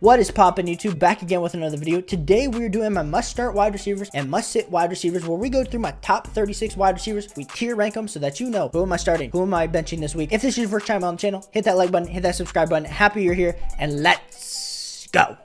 What is poppin' YouTube? Back again with another video. Today we're doing my must start wide receivers and must sit wide receivers, where we go through my top 36 wide receivers. We tier rank them so that you know who am I starting, who am I benching this week. If this is your first time on the channel, hit that like button, hit that subscribe button. Happy you're here, and let's go.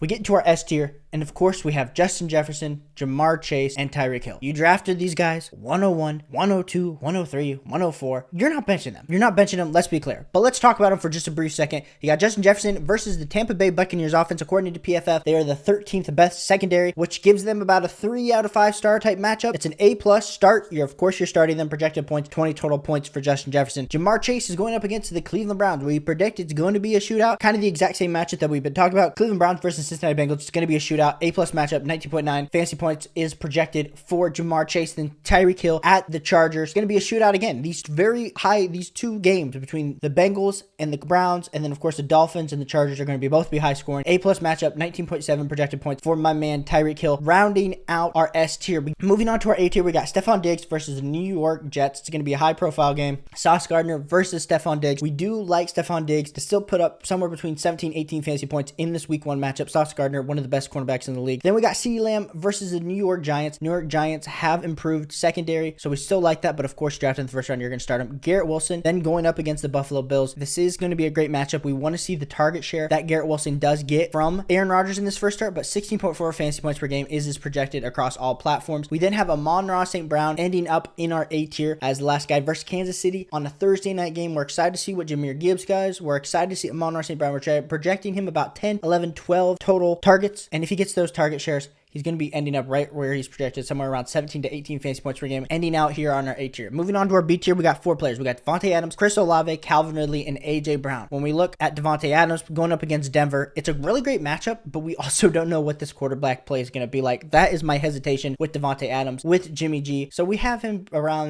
We get into our S tier, and of course we have Justin Jefferson, Jamar Chase, and Tyreek Hill. You drafted these guys 101, 102, 103, 104. You're not benching them. You're not benching them, let's be clear. But let's talk about them for just a brief second. You got Justin Jefferson versus the Tampa Bay Buccaneers offense. According to PFF, they are the 13th best secondary, which gives them about a 3 out of 5 star type matchup. It's an A+ start. Of course you're starting them. Projected points, 20 total points for Justin Jefferson. Jamar Chase is going up against the Cleveland Browns. We predict it's going to be a shootout. Kind of the exact same matchup that we've been talking about. Cleveland Browns versus Cincinnati Bengals. It's going to be a shootout. A+ matchup, 19.9 fantasy points is projected for Jamar Chase. Then Tyreek Hill at the Chargers. Going to be a shootout again. These two games between the Bengals and the Browns, and then of course the Dolphins and the Chargers are going to both be high scoring. A+ matchup, 19.7 projected points for my man Tyreek Hill. Rounding out our S tier. Moving on to our A tier, we got Stefon Diggs versus the New York Jets. It's going to be a high profile game. Sauce Gardner versus Stefon Diggs. We do like Stefon Diggs to still put up somewhere between 17-18 fantasy points in this week 1 matchup. Sauce Gardner, one of the best cornerbacks in the league. Then we got CeeDee Lamb versus the New York Giants. New York Giants have improved secondary, so we still like that, but of course drafted in the first round, you're going to start him. Garrett Wilson then going up against the Buffalo Bills. This is going to be a great matchup. We want to see the target share that Garrett Wilson does get from Aaron Rodgers in this first start, but 16.4 fantasy points per game is projected across all platforms. We then have Amon-RA St. Brown ending up in our A tier as the last guy versus Kansas City on a Thursday night game. We're excited to see what Jahmyr Gibbs guys. We're excited to see Amon-RA St. Brown. We're projecting him about 10, 11, 12 total targets, and if he gets those target shares, he's going to be ending up right where he's projected, somewhere around 17 to 18 fantasy points per game, ending out here on our A tier. Moving on to our B tier, we got 4 players. We got Davante Adams, Chris Olave, Calvin Ridley, and AJ Brown. When we look at Davante Adams going up against Denver, it's a really great matchup, but we also don't know what this quarterback play is going to be like. That is my hesitation with Davante Adams, with Jimmy G. So we have him around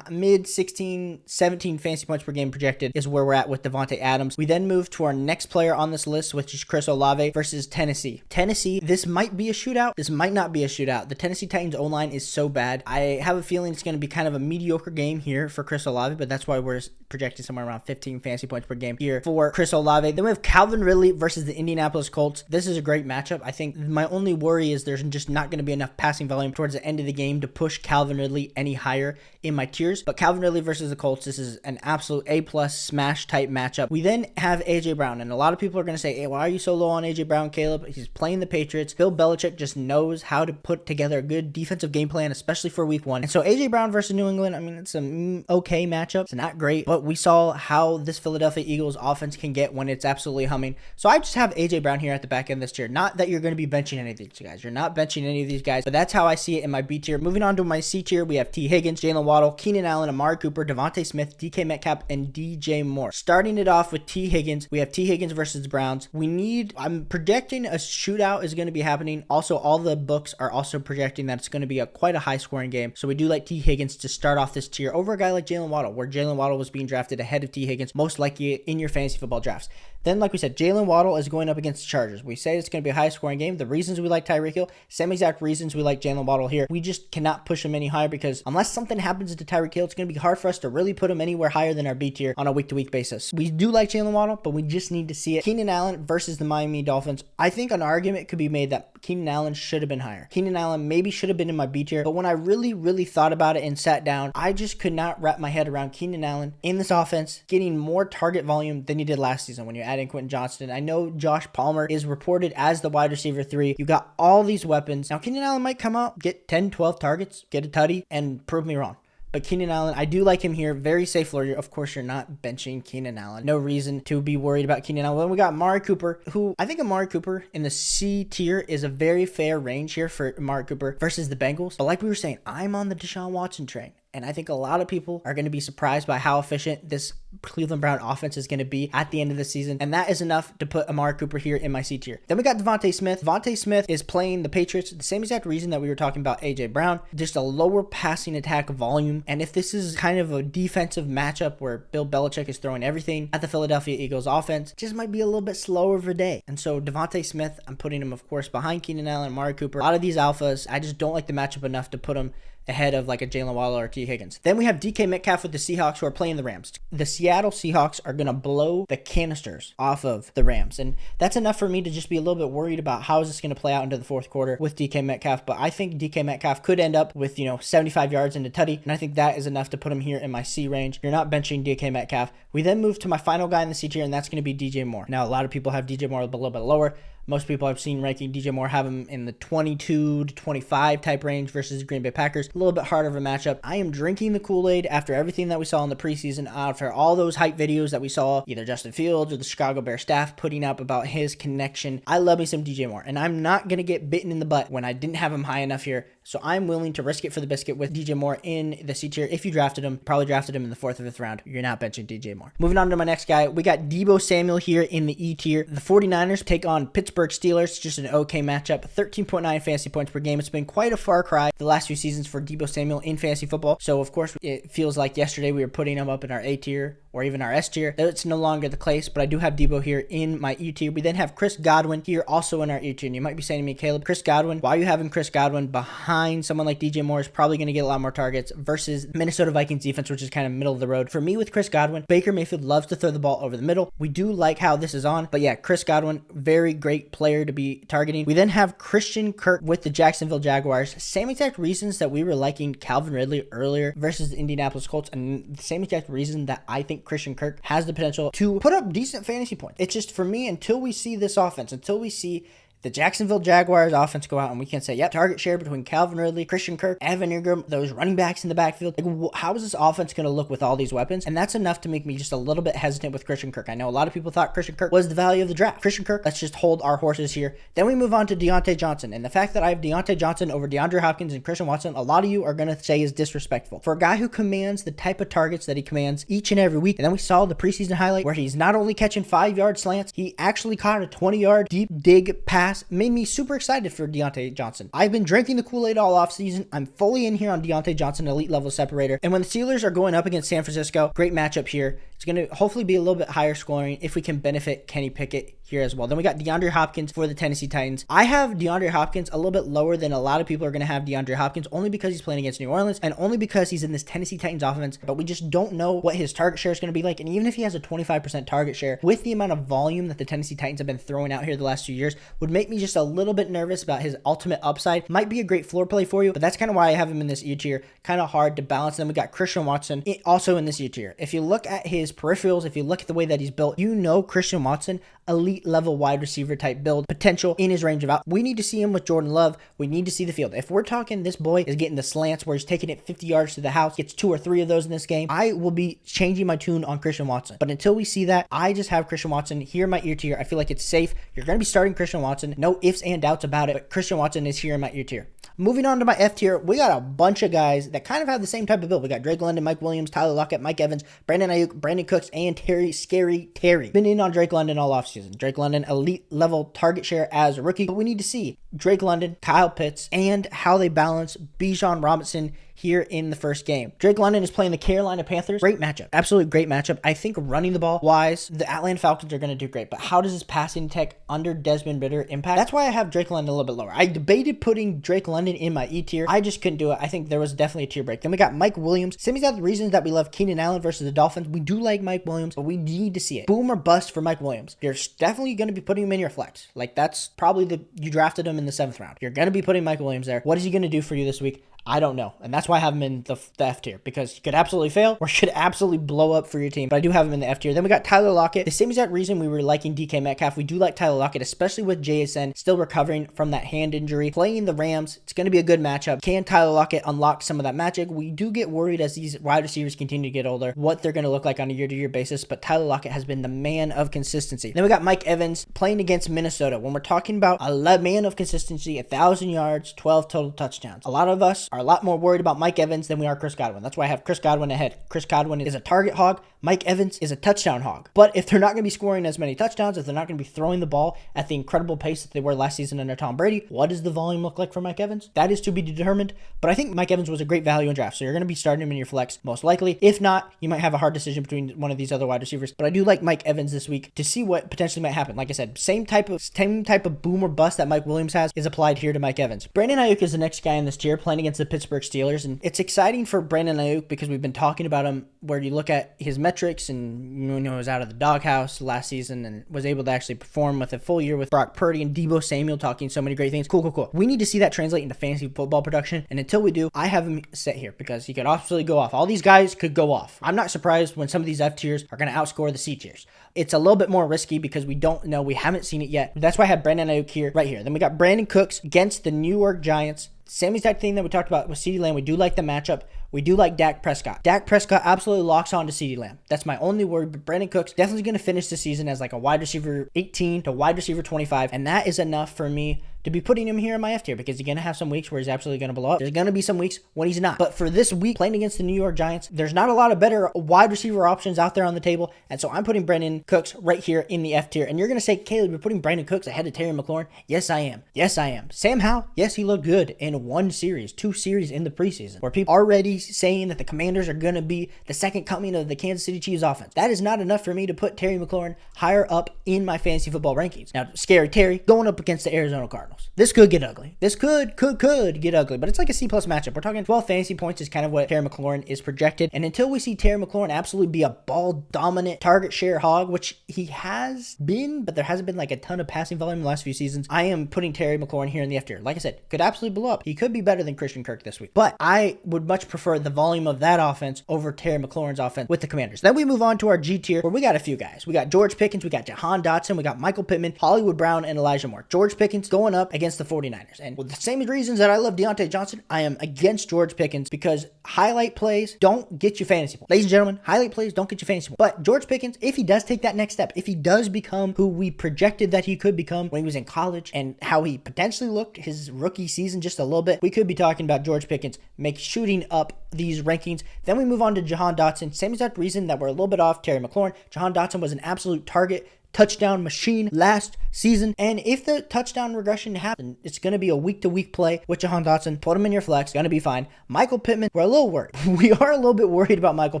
mid 16, 17 fantasy points per game projected is where we're at with Davante Adams. We then move to our next player on this list, which is Chris Olave versus Tennessee. Tennessee, this might be a shootout. This might not be a shootout. The Tennessee Titans O-line is so bad. I have a feeling it's going to be kind of a mediocre game here for Chris Olave, but that's why we're projecting somewhere around 15 fantasy points per game here for Chris Olave. Then we have Calvin Ridley versus the Indianapolis Colts. This is a great matchup. I think my only worry is there's just not going to be enough passing volume towards the end of the game to push Calvin Ridley any higher in my tiers. But Calvin Ridley versus the Colts, this is an absolute A+ smash type matchup. We then have AJ Brown, and a lot of people are going to say, hey, why are you so low on AJ Brown, Caleb? He's playing the Patriots. Bill Belichick just knows how to put together a good defensive game plan, especially for week 1. And so AJ Brown versus New England, I mean, it's an okay matchup. It's not great, but we saw how this Philadelphia Eagles offense can get when it's absolutely humming. So I just have AJ Brown here at the back end of this tier. Not that you're going to be benching any of these guys. You're not benching any of these guys, but that's how I see it in my B tier. Moving on to my C tier, we have T. Higgins, Jaylen Waddle, Keenan Allen, Amari Cooper, Devonta Smith, DK Metcalf, and DJ Moore. Starting it off with T. Higgins, we have T. Higgins versus the Browns. I'm projecting a shootout is going to be happening. Also, all the books are also projecting that it's going to be quite a high scoring game. So we do like T. Higgins to start off this tier over a guy like Jaylen Waddle, where Jaylen Waddle was being drafted ahead of T. Higgins, most likely in your fantasy football drafts. Then, like we said, Jaylen Waddle is going up against the Chargers. We say it's going to be a high scoring game. The reasons we like Tyreek Hill, same exact reasons we like Jaylen Waddle here. We just cannot push him any higher because unless something happens to Tyreek Hill, it's going to be hard for us to really put him anywhere higher than our B tier on a week-to-week basis. We do like Jaylen Waddle, but we just need to see it. Keenan Allen versus the Miami Dolphins. I think an argument could be made that Keenan Allen should have been higher. Keenan Allen maybe should have been in my B tier, but when I really thought about it and sat down, I just could not wrap my head around Keenan Allen in this offense getting more target volume than he did last season when you're adding Quentin Johnston. I know Josh Palmer is reported as the wide receiver 3. You got all these weapons. Now, Keenan Allen might come out, get 10, 12 targets, get a tutty, and prove me wrong. But Keenan Allen, I do like him here. Very safe floor. Of course, you're not benching Keenan Allen. No reason to be worried about Keenan Allen. Then we got Amari Cooper, who I think Amari Cooper in the C tier is a very fair range here for Amari Cooper versus the Bengals. But like we were saying, I'm on the Deshaun Watson train. And I think a lot of people are going to be surprised by how efficient this Cleveland Brown offense is going to be at the end of the season. And that is enough to put Amari Cooper here in my C tier. Then we got Devonta Smith. Devonta Smith is playing the Patriots, the same exact reason that we were talking about AJ Brown, just a lower passing attack volume. And if this is kind of a defensive matchup where Bill Belichick is throwing everything at the Philadelphia Eagles offense, just might be a little bit slower of a day. And so Devonta Smith, I'm putting him, of course, behind Keenan Allen, Amari Cooper. A lot of these alphas, I just don't like the matchup enough to put him ahead of like a Jaylen Waddle or T. Higgins. Then we have DK Metcalf with the Seahawks who are playing the Rams. The Seattle Seahawks are going to blow the canisters off of the Rams. And that's enough for me to just be a little bit worried about how is this going to play out into the fourth quarter with DK Metcalf. But I think DK Metcalf could end up with, 75 yards and a tutty. And I think that is enough to put him here in my C range. You're not benching DK Metcalf. We then move to my final guy in the C tier, and that's going to be DJ Moore. Now, a lot of people have DJ Moore a little bit lower. Most people I've seen ranking DJ Moore have him in the 22 to 25 type range versus Green Bay Packers. A little bit harder of a matchup. I am drinking the Kool-Aid after everything that we saw in the preseason, after all those hype videos that we saw, either Justin Fields or the Chicago Bears staff putting up about his connection. I love me some DJ Moore, and I'm not going to get bitten in the butt when I didn't have him high enough here. So I'm willing to risk it for the biscuit with DJ Moore in the C tier. If you drafted him, probably drafted him in the 4th or 5th round. You're not benching DJ Moore. Moving on to my next guy, we got Deebo Samuel here in the E tier. The 49ers take on Pittsburgh Steelers. Just an okay matchup. 13.9 fantasy points per game. It's been quite a far cry the last few seasons for Deebo Samuel in fantasy football. So of course, it feels like yesterday we were putting him up in our A tier or even our S tier. That's no longer the case, but I do have Deebo here in my E tier. We then have Chris Godwin here also in our E tier. And you might be saying to me, Caleb, Chris Godwin, why are you having Chris Godwin behind someone like DJ Moore is probably going to get a lot more targets versus Minnesota Vikings defense, which is kind of middle of the road. For me with Chris Godwin, Baker Mayfield loves to throw the ball over the middle. We do like how this is on, but yeah, Chris Godwin, very great player to be targeting. We then have Christian Kirk with the Jacksonville Jaguars. Same exact reasons that we were liking Calvin Ridley earlier versus the Indianapolis Colts, and the same exact reason that I think Christian Kirk has the potential to put up decent fantasy points. It's just for me, until we see this offense, until we see the Jacksonville Jaguars offense go out and we can say, yep, target share between Calvin Ridley, Christian Kirk, Evan Ingram, those running backs in the backfield. Like, how is this offense going to look with all these weapons? And that's enough to make me just a little bit hesitant with Christian Kirk. I know a lot of people thought Christian Kirk was the value of the draft. Christian Kirk, let's just hold our horses here. Then we move on to Diontae Johnson. And the fact that I have Diontae Johnson over DeAndre Hopkins and Christian Watson, a lot of you are going to say is disrespectful. For a guy who commands the type of targets that he commands each and every week, and then we saw the preseason highlight where he's not only catching 5-yard slants, he actually caught a 20-yard deep dig pass, made me super excited for Diontae Johnson. I've been drinking the Kool-Aid all offseason. I'm fully in here on Diontae Johnson, elite level separator. And when the Steelers are going up against San Francisco, great matchup here. It's going to hopefully be a little bit higher scoring if we can benefit Kenny Pickett here as well. Then we got DeAndre Hopkins for the Tennessee Titans. I have DeAndre Hopkins a little bit lower than a lot of people are going to have DeAndre Hopkins, only because he's playing against New Orleans and only because he's in this Tennessee Titans offense, but we just don't know what his target share is going to be like. And even if he has a 25% target share, with the amount of volume that the Tennessee Titans have been throwing out here the last few years, would make me just a little bit nervous about his ultimate upside. Might be a great floor play for you, but that's kind of why I have him in this E tier. Kind of hard to balance. Then we got Christian Watson also in this E tier. If you look at his peripherals, if you look at the way that he's built, you know Christian Watson, elite level wide receiver type build potential in his range of out. We need to see him with Jordan Love. We need to see the field. If we're talking this boy is getting the slants where he's taking it 50 yards to the house, gets 2 or 3 of those in this game, I will be changing my tune on Christian Watson. But until we see that, I just have Christian Watson here in my ear tier. I feel like it's safe. You're going to be starting Christian Watson. No ifs and doubts about it, but Christian Watson is here in my ear tier. Moving on to my F tier, we got a bunch of guys that kind of have the same type of build. We got Drake London, Mike Williams, Tyler Lockett, Mike Evans, Brandon Aiyuk, Brandon Cooks, and Scary Terry. Been in on Drake London all offseason. Drake London, elite level target share as a rookie. But we need to see Drake London, Kyle Pitts, and how they balance Bijan Robinson here in the first game. Drake London is playing the Carolina Panthers. Great matchup. Absolutely great matchup. I think running the ball wise, the Atlanta Falcons are going to do great. But how does his passing tech under Desmond Ridder impact? That's why I have Drake London a little bit lower. I debated putting Drake London in my E tier. I just couldn't do it. I think there was definitely a tier break. Then we got Mike Williams. Same exact reasons that we love Keenan Allen versus the Dolphins. We do like Mike Williams, but we need to see it. Boom or bust for Mike Williams. You're definitely going to be putting him in your flex. Like, that's probably you drafted him in the 7th round. You're going to be putting Mike Williams there. What is he going to do for you this week? I don't know. And that's why I have him in the F tier, because he could absolutely fail or should absolutely blow up for your team. But I do have him in the F tier. Then we got Tyler Lockett. The same exact reason we were liking DK Metcalf. We do like Tyler Lockett, especially with JSN still recovering from that hand injury. Playing the Rams, it's going to be a good matchup. Can Tyler Lockett unlock some of that magic? We do get worried as these wide receivers continue to get older, what they're going to look like on a year-to-year basis. But Tyler Lockett has been the man of consistency. Then we got Mike Evans playing against Minnesota. When we're talking about a man of consistency, 1,000 yards, 12 total touchdowns. A lot of us are a lot more worried about Mike Evans than we are Chris Godwin. That's why I have Chris Godwin ahead. Chris Godwin is a target hog. Mike Evans is a touchdown hog. But if they're not going to be scoring as many touchdowns, if they're not going to be throwing the ball at the incredible pace that they were last season under Tom Brady, what does the volume look like for Mike Evans? That is to be determined. But I think Mike Evans was a great value in draft. So you're going to be starting him in your flex most likely. If not, you might have a hard decision between one of these other wide receivers. But I do like Mike Evans this week to see what potentially might happen. Like I said, same type of boom or bust that Mike Williams has is applied here to Mike Evans. Brandin Aiyuk is the next guy in this tier playing against the Pittsburgh Steelers. And it's exciting for Brandin Aiyuk because we've been talking about him where you look at his metrics and he was out of the doghouse last season and was able to actually perform with a full year with Brock Purdy and Deebo Samuel talking so many great things. Cool. We need to see that translate into fantasy football production. And until we do, I have him set here because he could absolutely go off. All these guys could go off. I'm not surprised when some of these F tiers are going to outscore the C tiers. It's a little bit more risky because we don't know. We haven't seen it yet. That's why I have Brandin Aiyuk here, right here. Then we got Brandon Cooks against the New York Giants. Same exact thing that we talked about with CeeDee Lamb. We do like the matchup. We do like Dak Prescott. Dak Prescott absolutely locks on to CeeDee Lamb. That's my only worry. But Brandon Cooks definitely going to finish the season as like a wide receiver 18 to wide receiver 25. And that is enough for me to be putting him here in my F tier because he's going to have some weeks where he's absolutely going to blow up. There's going to be some weeks when he's not. But for this week, playing against the New York Giants, there's not a lot of better wide receiver options out there on the table. And so I'm putting Brandon Cooks right here in the F tier. And you're going to say, Caleb, you're putting Brandon Cooks ahead of Terry McLaurin? Yes, I am. Sam Howell, yes, he looked good in two series in the preseason where people are already saying that the Commanders are going to be the second coming of the Kansas City Chiefs offense. That is not enough for me to put Terry McLaurin higher up in my fantasy football rankings. Now, scary Terry going up against the Arizona Cardinals. This could get ugly. This could get ugly, but it's like a C+ matchup. We're talking 12 fantasy points is kind of what Terry McLaurin is projected. And until we see Terry McLaurin absolutely be a ball dominant target share hog, which he has been, but there hasn't been like a ton of passing volume in the last few seasons, I am putting Terry McLaurin here in the F tier. Like I said, could absolutely blow up. He could be better than Christian Kirk this week, but I would much prefer the volume of that offense over Terry McLaurin's offense with the Commanders. Then we move on to our G tier where we got a few guys. We got George Pickens, we got Jahan Dotson, we got Michael Pittman, Hollywood Brown, and Elijah Moore. George Pickens going up against the 49ers. And with the same reasons that I love Diontae Johnson, I am against George Pickens because highlight plays don't get you fantasy points. Ladies and gentlemen, highlight plays don't get you fantasy points. But George Pickens, if he does take that next step, if he does become who we projected that he could become when he was in college and how he potentially looked his rookie season just a little bit, we could be talking about George Pickens shooting up these rankings. Then we move on to Jahan Dotson. Same exact reason that we're a little bit off Terry McLaurin. Jahan Dotson was an absolute target touchdown machine last season. And if the touchdown regression happens, it's going to be a week-to-week play with Jahan Dotson. Put him in your flex. Going to be fine. Michael Pittman, we're a little worried. We are a little bit worried about Michael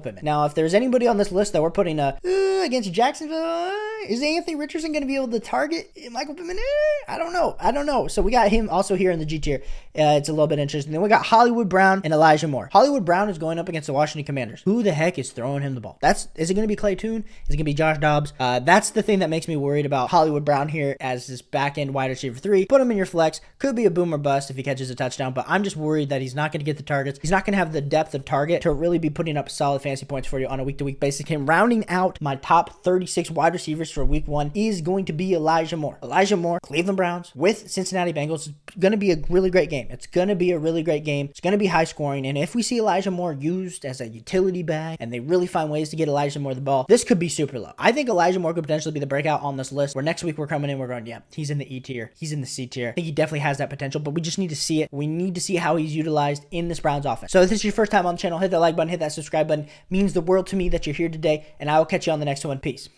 Pittman. Now, if there's anybody on this list that we're putting against Jacksonville, is Anthony Richardson going to be able to target Michael Pittman? I don't know. So we got him also here in the G tier. It's a little bit interesting. Then we got Hollywood Brown and Elijah Moore. Hollywood Brown is going up against the Washington Commanders. Who the heck is throwing him the ball? Is it going to be Clay Toon? Is it going to be Josh Dobbs? That's the thing that makes me worried about Hollywood Brown here as this back-end wide receiver 3. Put him in your flex. Could be a boom or bust if he catches a touchdown, but I'm just worried that he's not going to get the targets. He's not going to have the depth of target to really be putting up solid fantasy points for you on a week-to-week basis. And rounding out my top 36 wide receivers for week 1 is going to be Elijah Moore. Elijah Moore, Cleveland Browns with Cincinnati Bengals. It's going to be a really great game. It's going to be high scoring. And if we see Elijah Moore used as a utility bag and they really find ways to get Elijah Moore the ball, this could be super low. I think Elijah Moore could potentially be the breakout on this list where next week we're coming in, we're going, yeah, he's in the E tier. He's in the C tier. I think he definitely has that potential, but we just need to see it. We need to see how he's utilized in this Browns offense. So if this is your first time on the channel, hit that like button, hit that subscribe button. It means the world to me that you're here today, and I will catch you on the next one. Peace.